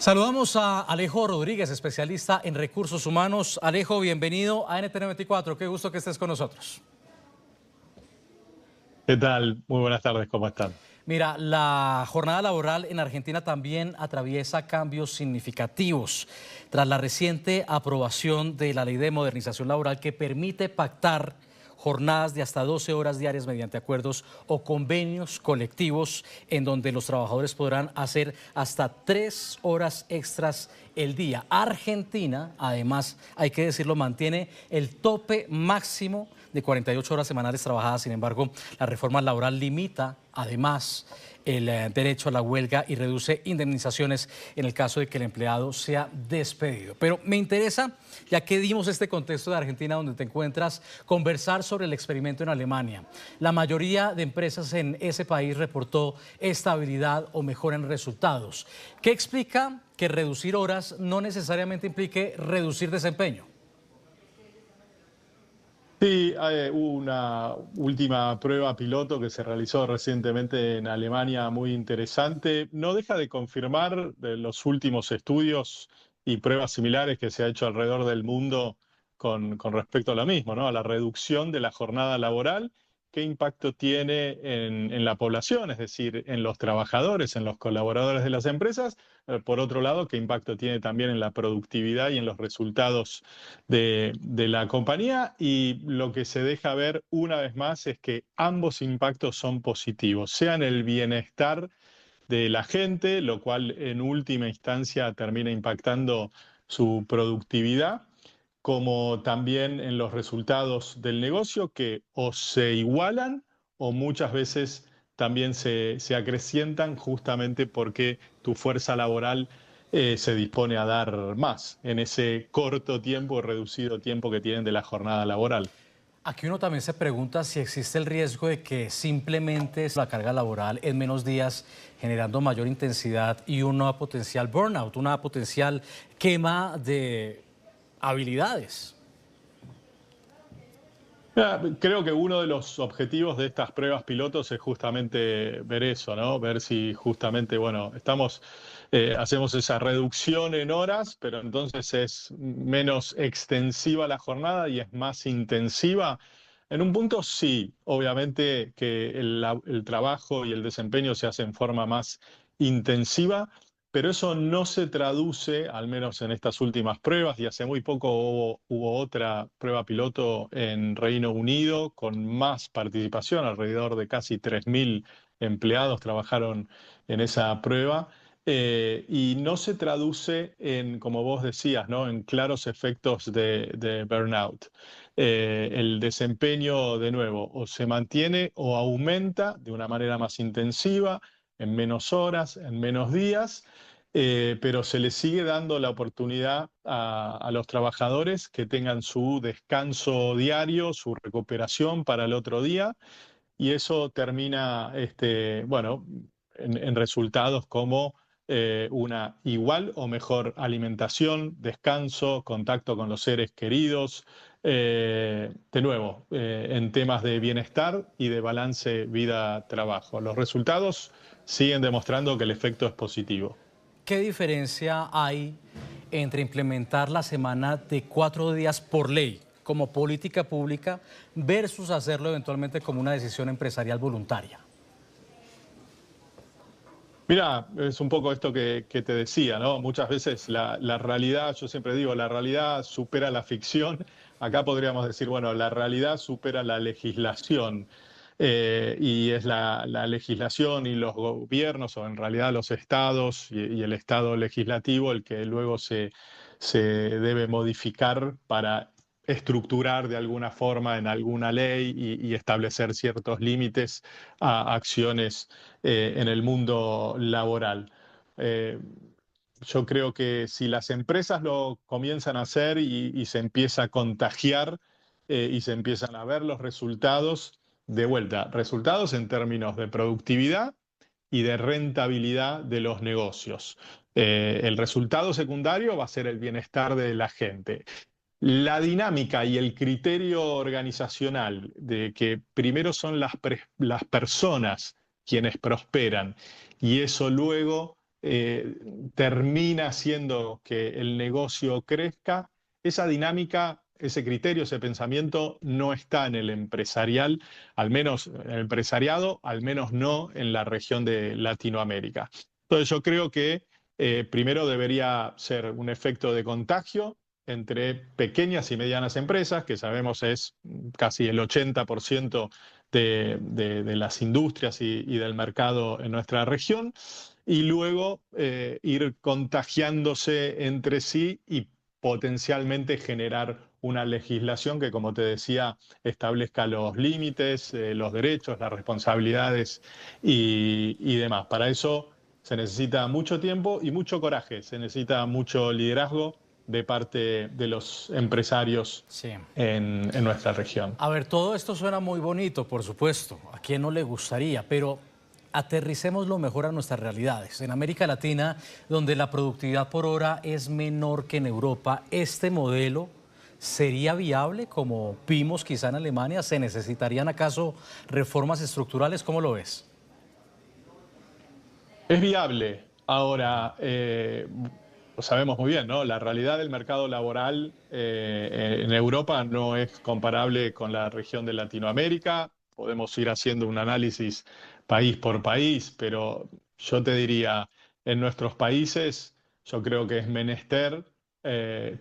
Saludamos a Alejo Rodríguez, especialista en recursos humanos. Alejo, bienvenido a NTN24. Qué gusto que estés con nosotros. ¿Qué tal? Muy buenas tardes, ¿cómo están? Mira, la jornada laboral en Argentina también atraviesa cambios significativos tras la reciente aprobación de la Ley de Modernización Laboral que permite pactar jornadas de hasta 12 horas diarias mediante acuerdos o convenios colectivos en donde los trabajadores podrán hacer hasta 3 horas extras el día. Argentina, además, hay que decirlo, mantiene el tope máximo de 48 horas semanales trabajadas. Sin embargo, la reforma laboral limita, además, el derecho a la huelga y reduce indemnizaciones en el caso de que el empleado sea despedido. Pero me interesa, ya que dimos este contexto de Argentina donde te encuentras, conversar sobre el experimento en Alemania. La mayoría de empresas en ese país reportó estabilidad o mejora en resultados. ¿Qué explica que reducir horas no necesariamente implique reducir desempeño? Sí, hubo una última prueba piloto que se realizó recientemente en Alemania muy interesante. No deja de confirmar los últimos estudios y pruebas similares que se ha hecho alrededor del mundo con respecto a lo mismo, ¿no? A la reducción de la jornada laboral, qué impacto tiene en la población, es decir, en los trabajadores, en los colaboradores de las empresas. Por otro lado, qué impacto tiene también en la productividad y en los resultados de la compañía, y lo que se deja ver una vez más es que ambos impactos son positivos, sea en el bienestar de la gente, lo cual en última instancia termina impactando su productividad, como también en los resultados del negocio, que o se igualan o muchas veces también se acrecientan, justamente porque tu fuerza laboral se dispone a dar más en ese corto tiempo, reducido tiempo que tienen de la jornada laboral. Aquí uno también se pregunta si existe el riesgo de que simplemente la carga laboral en menos días, generando mayor intensidad y una potencial burnout, una potencial quema de habilidades. Creo que uno de los objetivos de estas pruebas pilotos es justamente ver eso, ¿no? Ver si justamente, bueno, hacemos esa reducción en horas, pero entonces es menos extensiva la jornada y es más intensiva. En un punto sí, obviamente que el trabajo y el desempeño se hace en forma más intensiva, pero eso no se traduce, al menos en estas últimas pruebas, y hace muy poco hubo otra prueba piloto en Reino Unido con más participación, alrededor de casi 3.000 empleados trabajaron en esa prueba, y no se traduce en, como vos decías, ¿no?, en claros efectos de burnout. El desempeño, de nuevo, o se mantiene o aumenta de una manera más intensiva, en menos horas, en menos días, pero se les sigue dando la oportunidad a los trabajadores que tengan su descanso diario, su recuperación para el otro día, y eso termina, bueno, en resultados como una igual o mejor alimentación, descanso, contacto con los seres queridos, de nuevo, en temas de bienestar y de balance vida-trabajo. Los resultados siguen demostrando que el efecto es positivo. ¿Qué diferencia hay entre implementar la semana de 4 días por ley como política pública versus hacerlo eventualmente como una decisión empresarial voluntaria? Mira, es un poco esto que te decía, ¿no? Muchas veces la realidad, yo siempre digo, la realidad supera la ficción. Acá podríamos decir, bueno, la realidad supera la legislación. Y es la legislación y los gobiernos, o en realidad los estados y el estado legislativo, el que luego se debe modificar para estructurar de alguna forma en alguna ley y establecer ciertos límites a acciones en el mundo laboral. Eh, yo creo que si las empresas lo comienzan a hacer y se empieza a contagiar, y se empiezan a ver los resultados, de vuelta, resultados en términos de productividad y de rentabilidad de los negocios. El resultado secundario va a ser el bienestar de la gente. La dinámica y el criterio organizacional de que primero son las personas quienes prosperan, y eso luego eh, termina haciendo que el negocio crezca, esa dinámica, ese criterio, ese pensamiento no está en el empresarial, al menos en el empresariado, al menos no en la región de Latinoamérica. Entonces yo creo que primero debería ser un efecto de contagio entre pequeñas y medianas empresas, que sabemos es casi el 80% de las industrias y del mercado en nuestra región, y luego ir contagiándose entre sí y potencialmente generar una legislación que, como te decía, establezca los límites, los derechos, las responsabilidades y demás. Para eso se necesita mucho tiempo y mucho coraje, se necesita mucho liderazgo de parte de los empresarios Sí. en nuestra región. A ver, todo esto suena muy bonito, por supuesto. ¿A quién no le gustaría? Pero aterricemos lo mejor a nuestras realidades. En América Latina, donde la productividad por hora es menor que en Europa, ¿este modelo sería viable como vimos quizá en Alemania? ¿Se necesitarían acaso reformas estructurales? ¿Cómo lo ves? Es viable. Ahora, lo sabemos muy bien, ¿no? La realidad del mercado laboral en Europa no es comparable con la región de Latinoamérica. Podemos ir haciendo un análisis país por país, pero yo te diría, en nuestros países, yo creo que es menester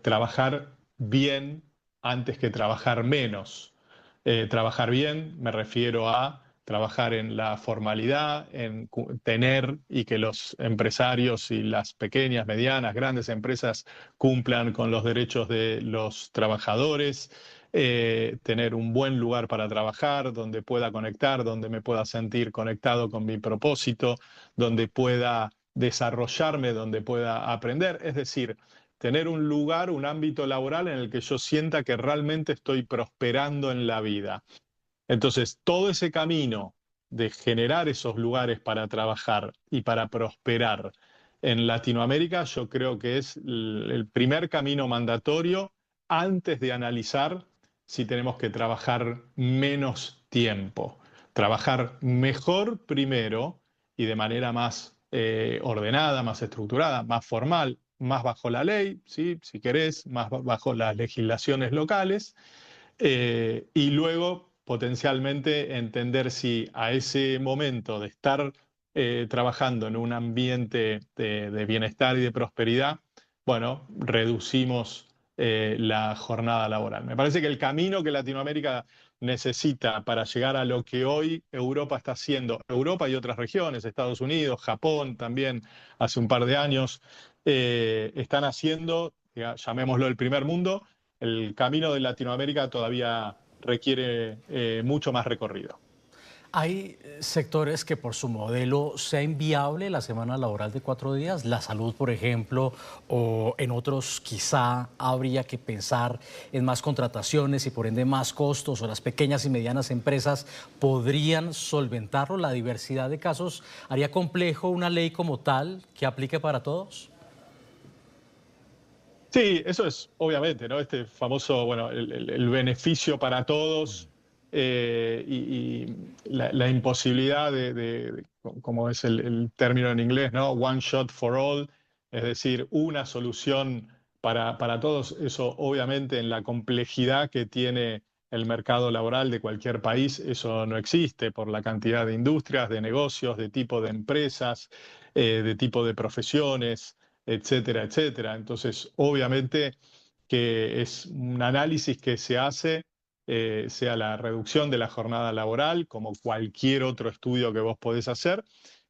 trabajar bien antes que trabajar menos. Trabajar bien me refiero a trabajar en la formalidad, en tener y que los empresarios y las pequeñas, medianas, grandes empresas cumplan con los derechos de los trabajadores, tener un buen lugar para trabajar, donde pueda conectar, donde me pueda sentir conectado con mi propósito, donde pueda desarrollarme, donde pueda aprender. Es decir, tener un lugar, un ámbito laboral en el que yo sienta que realmente estoy prosperando en la vida. Entonces, todo ese camino de generar esos lugares para trabajar y para prosperar en Latinoamérica, yo creo que es el primer camino mandatorio antes de analizar si tenemos que trabajar menos tiempo. Trabajar mejor primero y de manera más ordenada, más estructurada, más formal, más bajo la ley, ¿sí? Si querés, más bajo las legislaciones locales, y luego potencialmente entender si a ese momento de estar trabajando en un ambiente de bienestar y de prosperidad, bueno, reducimos la jornada laboral. Me parece que el camino que Latinoamérica necesita para llegar a lo que hoy Europa está haciendo, Europa y otras regiones, Estados Unidos, Japón también hace un par de años, están haciendo, llamémoslo el primer mundo. El camino de Latinoamérica todavía requiere mucho más recorrido. Hay sectores que por su modelo sea inviable la semana laboral de 4 días, la salud, por ejemplo, o en otros quizá habría que pensar en más contrataciones y por ende más costos, o las pequeñas y medianas empresas podrían solventarlo. La diversidad de casos haría complejo una ley como tal que aplique para todos. Sí, eso es obviamente, ¿no? Este famoso, bueno, el beneficio para todos y la imposibilidad como es el término en inglés, ¿no? One shot for all, es decir, una solución para todos. Eso obviamente en la complejidad que tiene el mercado laboral de cualquier país, eso no existe por la cantidad de industrias, de negocios, de tipo de empresas, de tipo de profesiones, etcétera, etcétera. Entonces, obviamente que es un análisis que se hace, sea la reducción de la jornada laboral, como cualquier otro estudio que vos podés hacer,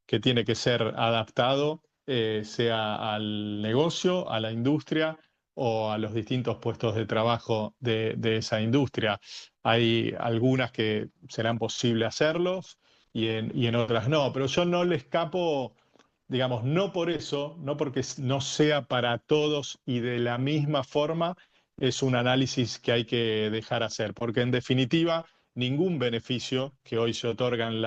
que tiene que ser adaptado, sea al negocio, a la industria o a los distintos puestos de trabajo de esa industria. Hay algunas que serán posible hacerlos y en otras no, pero yo no le escapo, digamos, no por eso, no porque no sea para todos y de la misma forma, es un análisis que hay que dejar hacer, porque en definitiva, ningún beneficio que hoy se otorga en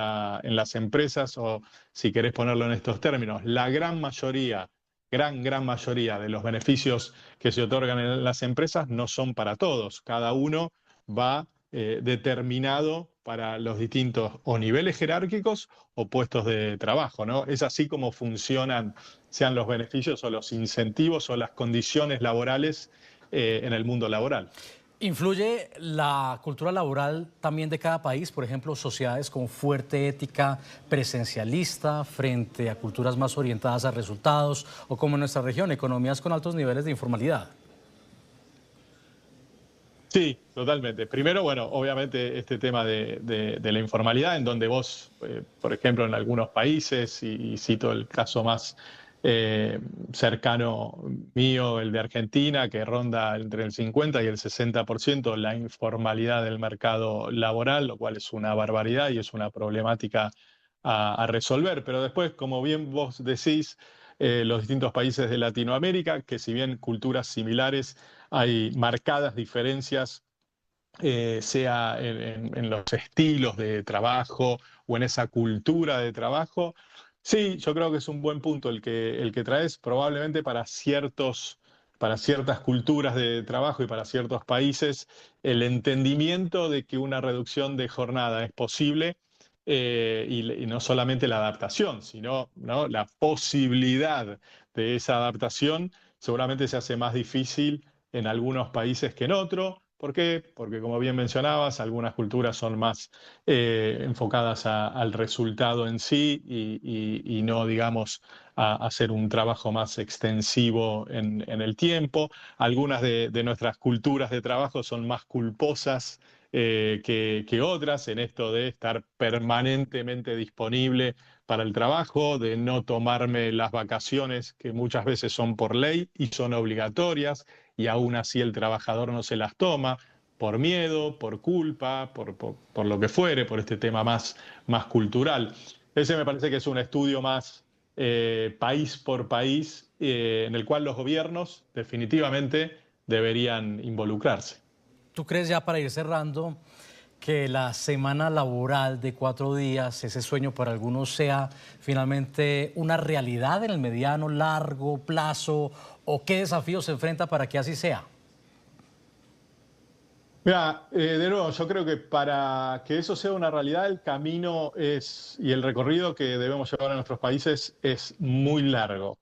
las empresas, o si querés ponerlo en estos términos, la gran mayoría, gran mayoría de los beneficios que se otorgan en las empresas no son para todos. Cada uno va determinado para los distintos o niveles jerárquicos o puestos de trabajo, ¿no? Es así como funcionan, sean los beneficios o los incentivos o las condiciones laborales en el mundo laboral. ¿Influye la cultura laboral también de cada país? Por ejemplo, sociedades con fuerte ética presencialista frente a culturas más orientadas a resultados, o como en nuestra región, economías con altos niveles de informalidad. Sí, totalmente. Primero, bueno, obviamente este tema de la informalidad, en donde vos, por ejemplo, en algunos países, y cito el caso más cercano mío, el de Argentina, que ronda entre el 50 y el 60% la informalidad del mercado laboral, lo cual es una barbaridad y es una problemática a resolver. Pero después, como bien vos decís, los distintos países de Latinoamérica, que si bien culturas similares, hay marcadas diferencias, sea en los estilos de trabajo o en esa cultura de trabajo. Sí, yo creo que es un buen punto el que traes, probablemente para ciertas culturas de trabajo y para ciertos países, el entendimiento de que una reducción de jornada es posible. Y no solamente la adaptación, sino, ¿no?, la posibilidad de esa adaptación seguramente se hace más difícil en algunos países que en otros. ¿Por qué? Porque, como bien mencionabas, algunas culturas son más enfocadas al resultado en sí y no, digamos, a hacer un trabajo más extensivo en el tiempo. Algunas de nuestras culturas de trabajo son más culposas que otras en esto de estar permanentemente disponible para el trabajo, de no tomarme las vacaciones que muchas veces son por ley y son obligatorias, y aún así el trabajador no se las toma por miedo, por culpa, por lo que fuere, por este tema más cultural. Ese me parece que es un estudio más país por país, en el cual los gobiernos definitivamente deberían involucrarse. ¿Tú crees, ya para ir cerrando, que la semana laboral de 4 días, ese sueño para algunos, sea finalmente una realidad en el mediano, largo plazo? ¿O qué desafíos se enfrenta para que así sea? Mira, de nuevo, yo creo que para que eso sea una realidad, el camino y el recorrido que debemos llevar a nuestros países es muy largo.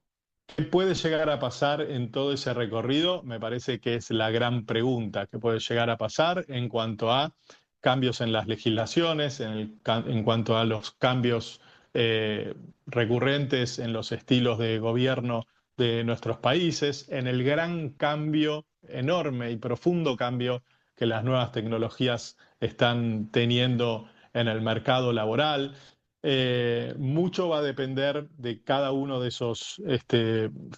¿Qué puede llegar a pasar en todo ese recorrido? Me parece que es la gran pregunta. ¿Qué puede llegar a pasar en cuanto a cambios en las legislaciones, en cuanto a los cambios recurrentes en los estilos de gobierno de nuestros países, en el gran cambio, enorme y profundo cambio que las nuevas tecnologías están teniendo en el mercado laboral? Mucho va a depender de cada uno de esos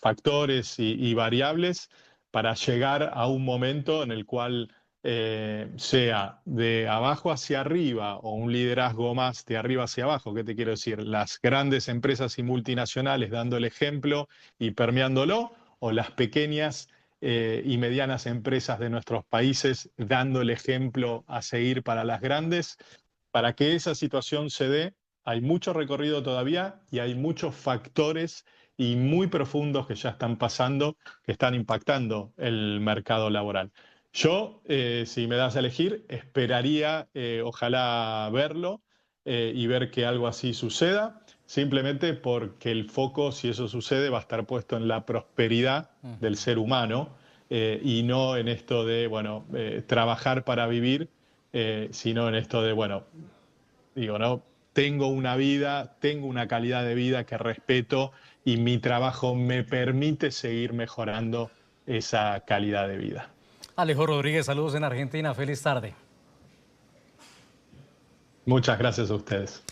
factores y variables para llegar a un momento en el cual sea de abajo hacia arriba o un liderazgo más de arriba hacia abajo. ¿Qué te quiero decir? Las grandes empresas y multinacionales dando el ejemplo y permeándolo, o las pequeñas y medianas empresas de nuestros países dando el ejemplo a seguir para las grandes. Para que esa situación se dé, hay mucho recorrido todavía y hay muchos factores y muy profundos que ya están pasando, que están impactando el mercado laboral. Yo, si me das a elegir, esperaría, ojalá verlo y ver que algo así suceda, simplemente porque el foco, si eso sucede, va a estar puesto en la prosperidad del ser humano, y no en esto de, bueno, trabajar para vivir, sino en esto de, bueno, digo, ¿no? Tengo una vida, tengo una calidad de vida que respeto y mi trabajo me permite seguir mejorando esa calidad de vida. Alejo Rodríguez, saludos en Argentina, feliz tarde. Muchas gracias a ustedes.